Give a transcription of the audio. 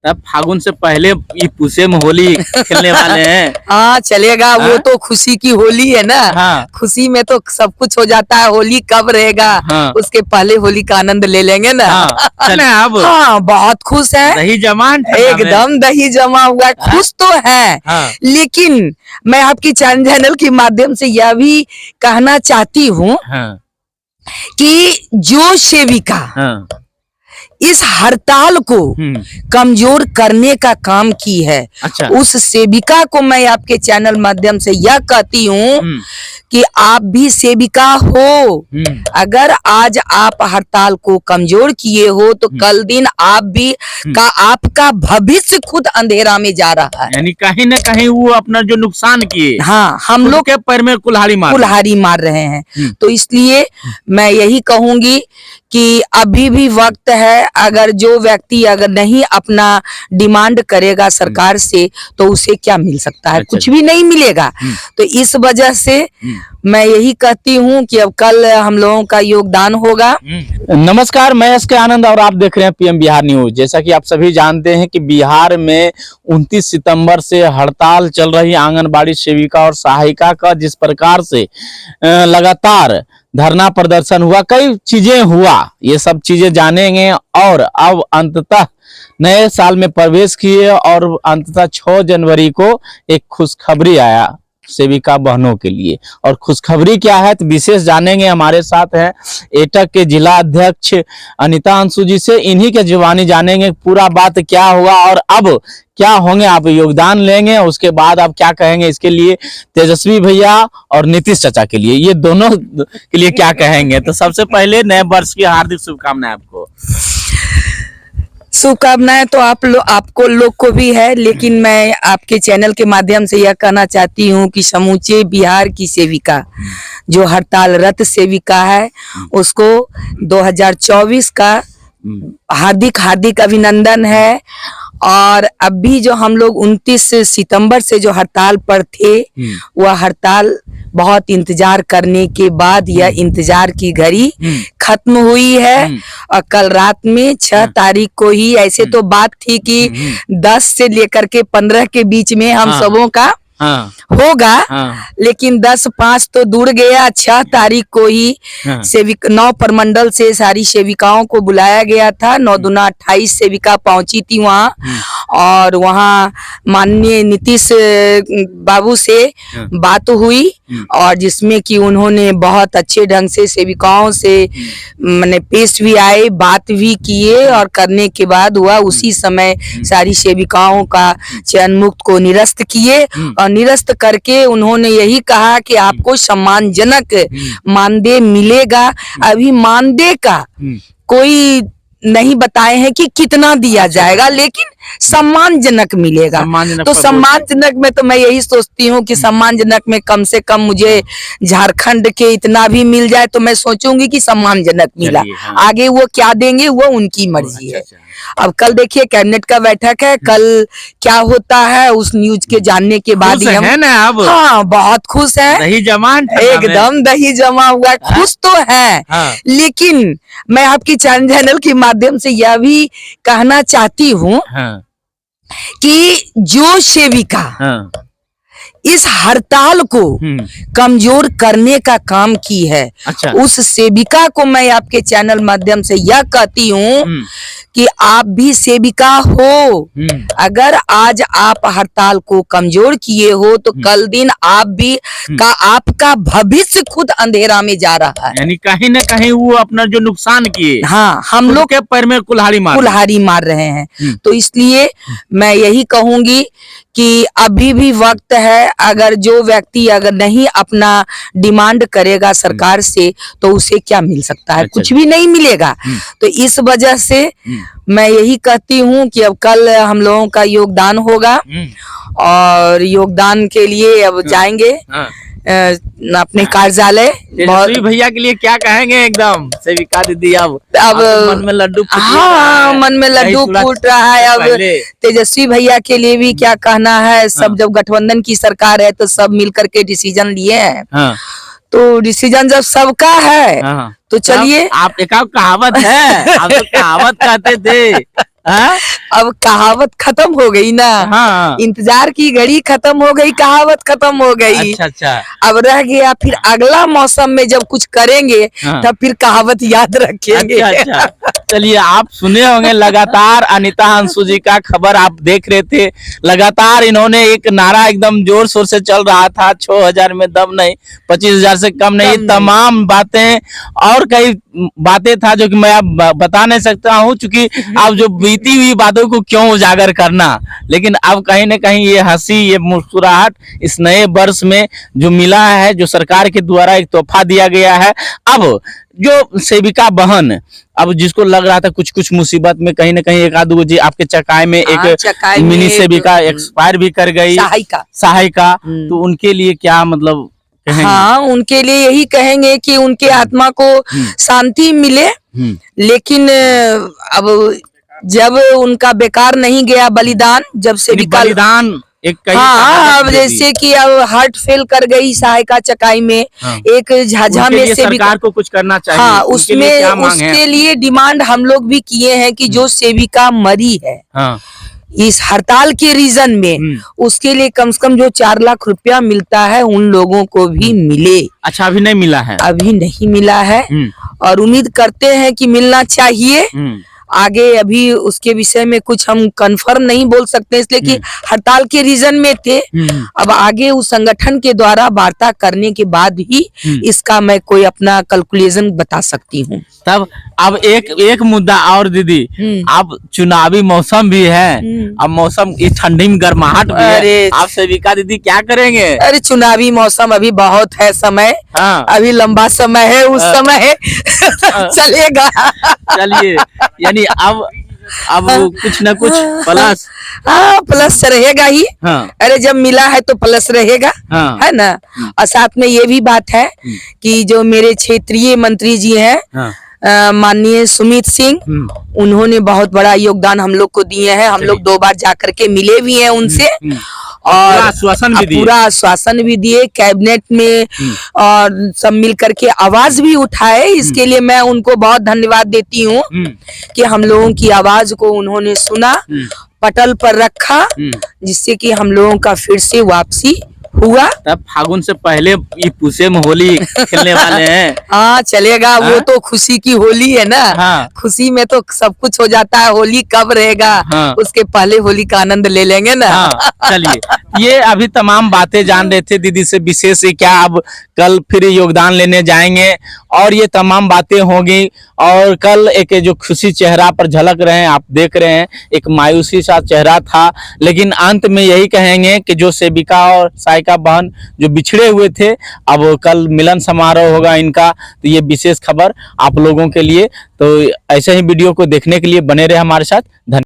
तब फागुन से पहले ये पुसे में होली खेलने वाले हैं। हाँ चलेगा। वो तो खुशी की होली है ना। हाँ। खुशी में तो सब कुछ हो जाता है। होली कब रहेगा? हाँ। उसके पहले होली का आनंद ले लेंगे ना। हाँ। चले अब। हाँ बहुत खुश है। दही जमा एकदम दही जमा हुआ है। खुश तो है। हाँ। लेकिन मैं आपकी चैनल के माध्यम से यह भी कहना चाहती हूँ कि जो सेविका इस हड़ताल को कमजोर करने का काम की है, अच्छा। उस सेविका को मैं आपके चैनल माध्यम से यह कहती हूँ कि आप भी सेविका हो। अगर आज आप हड़ताल को कमजोर किए हो तो कल दिन आप भी का आपका भविष्य खुद अंधेरा में जा रहा है। यानी कहीं न कहीं वो अपना जो नुकसान किए, हाँ, हम लोग के पैर में कुल्हाड़ी मार रहे हैं। तो इसलिए मैं यही कहूंगी कि अभी भी वक्त है। अगर जो व्यक्ति अगर नहीं अपना डिमांड करेगा सरकार से तो उसे क्या मिल सकता है? कुछ भी नहीं मिलेगा। तो इस वजह से मैं यही कहती हूँ कि अब कल हम लोगों का योगदान होगा। नमस्कार, मैं एस के आनंद और आप देख रहे हैं पीएम बिहार न्यूज। जैसा कि आप सभी जानते हैं कि बिहार में 29 सितंबर से हड़ताल चल रही आंगनबाड़ी सेविका और सहायिका का, जिस प्रकार से लगातार धरना प्रदर्शन हुआ, कई चीजें हुआ, ये सब चीजें जानेंगे। और अब अंततः नए साल में प्रवेश किए और अंततः 6 जनवरी को एक खुशखबरी आया सेविका बहनों के लिए। और खुशखबरी क्या है तो विशेष जानेंगे। हमारे साथ हैं एटक के जिला अध्यक्ष अनीता अंशु जी से। इन्हीं के जुबानी जानेंगे पूरा बात क्या हुआ और अब क्या होंगे। आप योगदान लेंगे, उसके बाद आप क्या कहेंगे इसके लिए तेजस्वी भैया और नीतीश चाचा के लिए, ये दोनों के लिए क्या कहेंगे। तो सबसे पहले नए वर्ष की हार्दिक शुभकामनाएं आपको। शुभकामनाएं तो आपको लोग को भी है, लेकिन मैं आपके चैनल के माध्यम से यह कहना चाहती हूँ कि समूचे बिहार की सेविका जो हड़तालरत सेविका है उसको 2024 का हार्दिक अभिनंदन है। और अभी जो हम लोग 29 सितंबर से जो हड़ताल पर थे, वह हड़ताल बहुत इंतजार करने के बाद यह इंतजार की घड़ी खत्म हुई है। और कल रात में 6 तारीख को ही, ऐसे तो बात थी कि 10 से लेकर के 15 के बीच में हम सबों का होगा, लेकिन 10-5 तो दूर गया। 6 तारीख को ही 9 प्रमंडल से सारी सेविकाओं को बुलाया गया था। 9 दूना 28 सेविका पहुंची थी वहाँ। और वहाँ माननीय नीतीश बाबू से बात हुई और जिसमें कि उन्होंने बहुत अच्छे ढंग से सेविकाओं से मैंने पेश भी आए, बात भी किए और करने के बाद हुआ उसी समय सारी सेविकाओं का चयन मुक्त को निरस्त किए। और निरस्त करके उन्होंने यही कहा कि आपको सम्मानजनक मानदेय मिलेगा। अभी मानदेय का कोई नहीं बताए हैं कि कितना दिया जाएगा, लेकिन सम्मानजनक मिलेगा। तो सम्मानजनक में तो मैं यही सोचती हूँ कि सम्मानजनक में कम से कम मुझे झारखंड के इतना भी मिल जाए तो मैं सोचूंगी कि सम्मानजनक मिला। आगे वो क्या देंगे वो उनकी मर्जी है। अब कल देखिए कैबिनेट का बैठक है, कल क्या होता है उस न्यूज के जानने के बाद ही हम है ना अब। हाँ बहुत खुश है। दही जमा एकदम दही जमा हुआ है। खुश तो है। लेकिन मैं आपकी चैनल के माध्यम से यह भी कहना चाहती हूँ कि जो सेविका इस हड़ताल को कमजोर करने का काम की है, अच्छा। उस सेविका को मैं आपके चैनल माध्यम से यह कहती हूँ कि आप भी सेविका हो। अगर आज आप हड़ताल को कमजोर किए हो तो कल दिन आप भी का आपका भविष्य खुद अंधेरा में जा रहा है। यानी कहीं न कहीं वो अपना जो नुकसान किए, हाँ, हम लोग के पैर में कुल्हाड़ी मार रहे हैं। तो इसलिए मैं यही कहूंगी कि अभी भी वक्त है। अगर जो व्यक्ति अगर नहीं अपना डिमांड करेगा सरकार से तो उसे क्या मिल सकता है? कुछ भी नहीं मिलेगा। तो इस वजह से मैं यही कहती हूँ कि अब कल हम लोगों का योगदान होगा और योगदान के लिए अब जाएंगे अपने कार्यालय। बहुत भैया के लिए क्या कहेंगे? एकदम सेविका दीदी अब मन में लड्डू मन में लड्डू फूट रहा है। अब तेजस्वी भैया के लिए भी क्या कहना है। सब जब गठबंधन की सरकार है तो सब मिलकर के डिसीजन लिए हैं। तो डिसीजन जब सबका है तो चलिए। आप एक कहावत है, आप तो कहावत कहते थे हाँ? अब कहावत खत्म हो गई ना। हाँ। इंतजार की घड़ी खत्म हो गई, कहावत खत्म हो गई। अच्छा अच्छा। अब रह गया फिर अगला मौसम में जब कुछ करेंगे हाँ। तब फिर कहावत याद रखेंगे। अच्छा अच्छा। चलिए, आप सुने होंगे लगातार अनीता अंशु जी का खबर आप देख रहे थे। लगातार इन्होंने एक नारा एकदम जोर शोर से चल रहा था, 6,000 में दम नहीं, 25,000 से कम नहीं। कम तमाम बातें और कई बातें था जो कि मैं अब बता नहीं सकता हूँ, क्योंकि अब जो बीती हुई बातों को क्यों उजागर करना। लेकिन अब कहीं न कहीं ये हंसी, ये मुस्कुराहट इस नए वर्ष में जो मिला है, जो सरकार के द्वारा एक तोहफा दिया गया है। अब जो सेविका बहन, अब जिसको लग रहा था कुछ कुछ मुसीबत में कहीं ना कहीं एक आध जी आपके चकाई में एक चकाई मिनी में सेविका एक्सपायर भी कर गई, सहायिका, तो उनके लिए क्या मतलब कहेंगे? हाँ, उनके लिए यही कहेंगे कि उनके आत्मा को शांति मिले। लेकिन अब जब उनका बेकार नहीं गया बलिदान, जब सेविका बलिदान एक हाँ, अब जैसे कि अब हार्ट फेल कर गई सहायिका चकाई में, हाँ। एक झाझा में सेविका, सरकार को कुछ करना चाहिए। हाँ, उसमें उसके लिए डिमांड हम लोग भी किए हैं कि जो सेविका मरी है, हाँ। इस हड़ताल के रीजन में, उसके लिए कम से कम जो 4 लाख रुपया मिलता है उन लोगों को भी मिले। अच्छा, अभी नहीं मिला है? अभी नहीं मिला है और उम्मीद करते हैं कि मिलना चाहिए। आगे अभी उसके विषय में कुछ हम कंफर्म नहीं बोल सकते, इसलिए कि हड़ताल के रीजन में थे। अब आगे उस संगठन के द्वारा वार्ता करने के बाद ही इसका मैं कोई अपना कैलकुलेशन बता सकती हूँ। तब अब एक मुद्दा और दीदी, अब चुनावी मौसम भी है, अब मौसम इस ठंडी में गर्माहट भी है, आप सेविका दीदी क्या करेंगे? अरे चुनावी मौसम अभी बहुत है समय, हाँ। अभी लंबा समय है, उस समय चलेगा। चलिए, यानी अब कुछ न कुछ प्लस, हाँ, प्लस रहेगा ही। हाँ। अरे जब मिला है तो प्लस रहेगा, हाँ। है ना। और साथ में ये भी बात है कि जो मेरे क्षेत्रीय मंत्री जी हैं, हाँ। माननीय सुमित सिंह, उन्होंने बहुत बड़ा योगदान हम लोग को दिए हैं। हम लोग 2 बार जाकर के मिले भी हैं उनसे और पूरा आश्वासन भी दिए कैबिनेट में, और सब मिल करके आवाज भी उठाए। इसके लिए मैं उनको बहुत धन्यवाद देती हूँ कि हम लोगों की आवाज को उन्होंने सुना, पटल पर रखा, जिससे कि हम लोगों का फिर से वापसी हुआ। तब फागुन से पहले ये पूसे में होली खेलने वाले हैं। हाँ, चलेगा। वो तो खुशी की होली है ना। हाँ। खुशी में तो सब कुछ हो जाता है, होली कब रहेगा, हाँ। उसके पहले होली का आनंद ले लेंगे ना। हाँ। चलिए, ये अभी तमाम बातें जान रहे थे दीदी से, विशेष है क्या अब कल फिर योगदान लेने जाएंगे और ये तमाम बातें होंगी। और कल एक जो खुशी चेहरा पर झलक रहे हैं, आप देख रहे हैं, एक मायूसी सा चेहरा था, लेकिन अंत में यही कहेंगे कि जो सेविका और सहायिका बहन जो बिछड़े हुए थे, अब कल मिलन समारोह होगा इनका। तो ये विशेष खबर आप लोगों के लिए। तो ऐसे ही वीडियो को देखने के लिए बने रहे हमारे साथ। धन्यवाद।